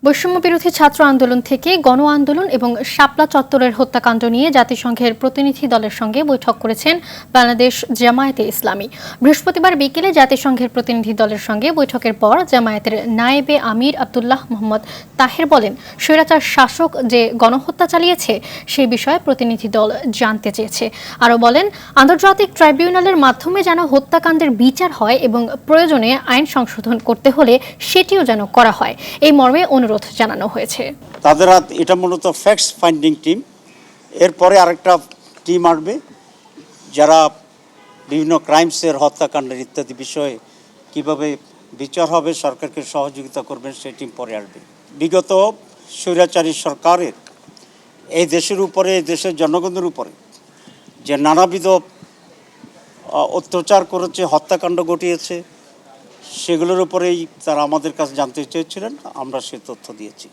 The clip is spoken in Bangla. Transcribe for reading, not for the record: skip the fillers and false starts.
বৈষম্য বিরোধী ছাত্র আন্দোলন থেকে গণ আন্দোলন এবং শাপলা চত্বরের হত্যাকাণ্ড নিয়ে জাতিসংঘের প্রতিনিধি দলের সঙ্গে বৈঠক করেছেন বাংলাদেশ জামায়াতে ইসলামী। বৃহস্পতিবার বিকেলে জাতিসংঘের প্রতিনিধি দলের সঙ্গে বৈঠকের পর জামায়াতের নায়েবে আমির আব্দুল্লাহ মোহাম্মদ তাহের বলেন, স্বৈরাচার শাসক যে গণহত্যা চালিয়েছে সেই বিষয়ে প্রতিনিধি দল জানতে চেয়েছে। আরও বলেন, আন্তর্জাতিক ট্রাইব্যুনালের মাধ্যমে যেন হত্যাকাণ্ডের বিচার হয় এবং প্রয়োজনে আইন সংশোধন করতে হলে সেটিও যেন করা হয়, এই মর্মে অনুরোধ জানানো হয়েছে। তাদের হাত এটা মূলত ফ্যাক্টস ফাইন্ডিং টিম। এরপরে আরেকটা টিম আসবে যারা বিভিন্ন ক্রাইমসের হত্যাকাণ্ডের ইত্যাদি বিষয়ে কিভাবে বিচার হবে সরকারকে সহযোগিতা করবেন সেই টিম পরে আসবে। বিগত স্বৈরাচারী সরকারের এই দেশের উপরে, এই দেশের জনগণের উপরে যে নানাবিধ অত্যাচার করেছে, হত্যাকাণ্ড ঘটিয়েছে, সেগুলোর উপরেই তারা আমাদের কাছে জানতে চেয়েছিলেন, আমরা সে তথ্য দিয়েছি।